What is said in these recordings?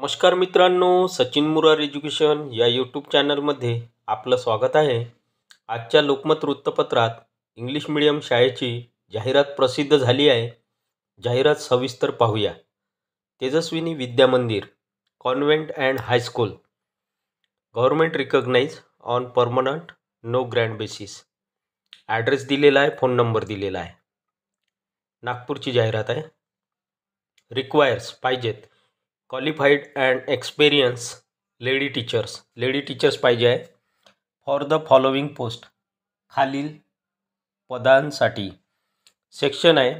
नमस्कार मित्रांनो, सचिन मुरार एज्युकेशन या यूट्यूब चॅनलमध्ये आपलं स्वागत आहे. आजच्या लोकमत वृत्तपत्रात इंग्लिश मीडियम शाळेची जाहिरात प्रसिद्ध झाली आहे. जाहिरात सविस्तर पाहूया. Tejaswini Vidya Mandir, convent and high school, government recognise on permanent no grant basis. Address दिलेला आहे, फोन नंबर दिलेला आहे. नागपूरची जाहिरात आहे. रिक्वायर्स पाहिजेत qualified and experience lady teachers पाहिजे आहे फॉर द फॉलोविंग पोस्ट, खालील पदांसाठी. सेक्शन आहे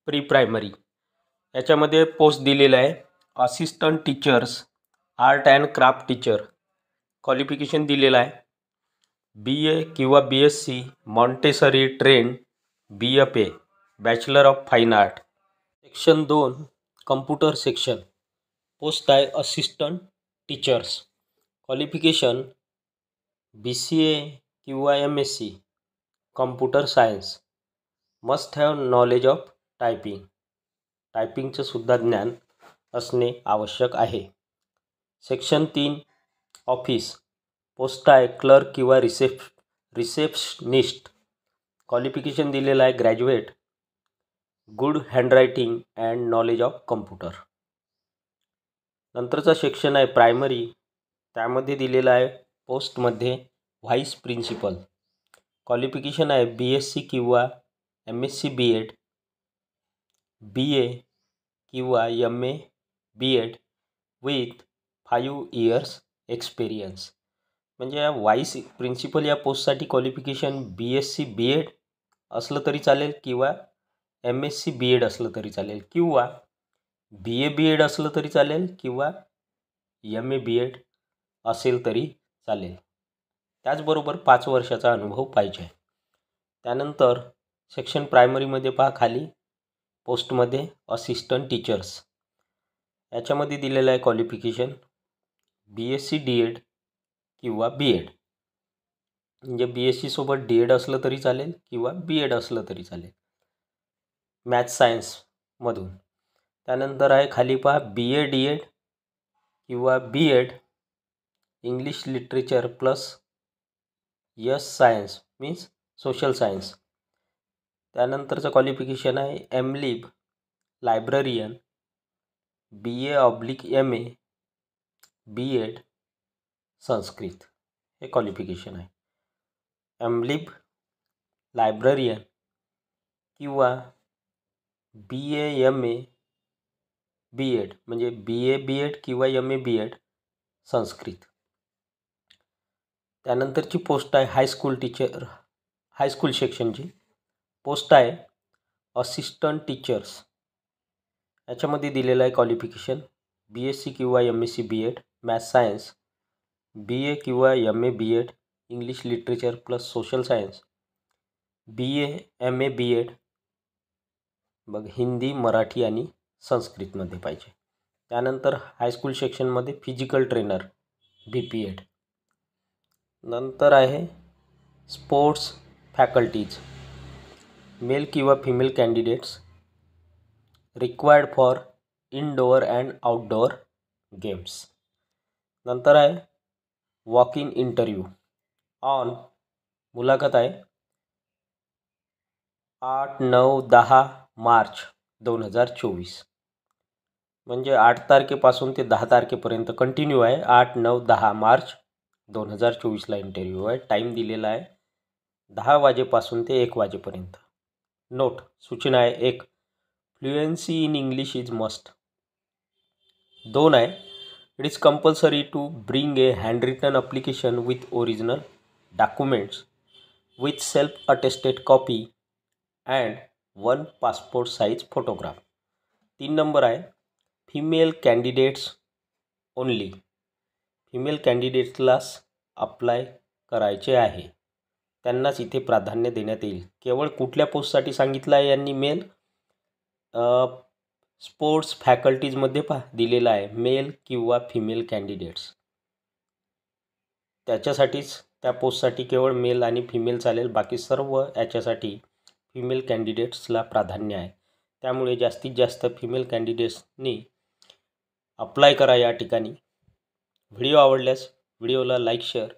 प्री प्रायमरी. याच्यामध्ये पोस्ट दिलेला आहे assistant teachers, art and craft teacher. Qualification दिलेलं आहे BA किंवा BSc Montessori train, BFA, bachelor of fine art. Section 2 computer section. Post आहे असिस्टंट टीचर्स. क्वालिफिकेशन BCA किंवा MSc computer science. Must have knowledge of टायपिंगचं सुद्धा ज्ञान असणे आवश्यक आहे. Section 3 office. पोस्ट आहे क्लर्क किंवा रिसेप्शनिस्ट. क्वालिफिकेशन दिलेलं आहे graduate, good handwriting and knowledge of computer. नंतरचा सेक्शन आहे प्रायमरी. त्यामध्ये दिलेला आहे पोस्टमध्ये व्हाईस प्रिन्सिपल. क्वालिफिकेशन आहे BSc किंवा MSc B.Ed, BA किंवा MA B.Ed with 5 years experience. म्हणजे या व्हाईस प्रिन्सिपल या पोस्टसाठी क्वालिफिकेशन BSc B.Ed असलं तरी चालेल किंवा MSc B.Ed असलं तरी चालेल किंवा BA B.Ed असलं तरी चालेल किंवा MA B.Ed असेल तरी चालेल. त्याचबरोबर 5 वर्षाचा अनुभव पाहिजे. त्यानंतर सेक्शन प्रायमरीमध्ये पहा खाली पोस्टमध्ये असिस्टंट टीचर्स. याच्यामध्ये दिलेलं आहे क्वालिफिकेशन BSc D.Ed किंवा B.Ed. म्हणजे BSc सोबत D.Ed असलं तरी चालेल किंवा B.Ed असलं तरी चालेल मॅथ्स सायन्समधून. त्यानंतर आहे खाली पहा BA D.Ed किंवा B.Ed English literature plus science means social science. त्यानंतरचं क्वालिफिकेशन आहे MLib librarian, BA/MA B.Ed Sanskrit. हे क्वालिफिकेशन आहे. MLib लायब्ररियन किंवा BA/MA B.Ed म्हणजे BA B.Ed किंवा MA B.Ed संस्कृत. त्यानंतरची पोस्ट आहे हायस्कूल टीचर. हायस्कूल सेक्शनची पोस्ट आहे असिस्टंट टीचर्स. याच्यामध्ये दिलेलं आहे क्वालिफिकेशन BSc किंवा MSc B.Ed maths science, BA किंवा MA B.Ed English literature plus social science, BA/MA B.Ed बघ हिंदी, मराठी आणि संस्कृतमध्ये पाहिजे. त्यानंतर हायस्कूल सेक्शनमध्ये फिजिकल ट्रेनर BP.Ed. नंतर आहे स्पोर्ट्स फॅकल्टीज. मेल किंवा female candidates required for indoor and outdoor games. नंतर आहे वॉक इन इंटरव्ह्यू ऑन. मुलाखत आहे 8, 9, 10 मार्च 2024. म्हणजे 8 तारखेपासून ते 10 तारखेपर्यंत कंटिन्यू आहे. 8, 9, 10 मार्च 2024ला इंटरव्ह्यू आहे. टाईम दिलेला आहे 10 वाजेपासून ते 1 वाजेपर्यंत. नोट सूचना आहे 1 fluency in English is must. 2 आहे it is compulsory to bring a handwritten application with original documents with self attested copy and 1 passport size photograph. 3 number आहे फिमेल कॅन्डिडेट्स ओनली. फिमेल कॅन्डिडेट्सलाच अप्लाय करायचे आहे, त्यांनाच इथे प्राधान्य देण्यात येईल. केवळ कुठल्या पोस्टसाठी सांगितलं आहे यांनी मेल? स्पोर्ट्स फॅकल्टीजमध्ये दिलेलं आहे मेल किंवा फिमेल कॅन्डिडेट्स. त्याच्यासाठीच त्या पोस्टसाठी केवळ मेल आणि फिमेल चालेल. बाकी सर्व याच्यासाठी फिमेल कॅन्डिडेट्सला प्राधान्य आहे. त्यामुळे जास्तीत जास्त फिमेल कॅन्डिडेट्सनी अप्लाय करा या ठिकाणी. व्हिडिओ आवडल्यास व्हिडिओला लाईक, शेअर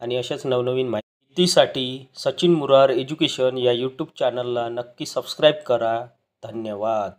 आणि अशाच नवनवीन माहितीसाठी सचिन मुरार एज्युकेशन या यूट्यूब चॅनलला नक्की सबस्क्राईब करा. धन्यवाद.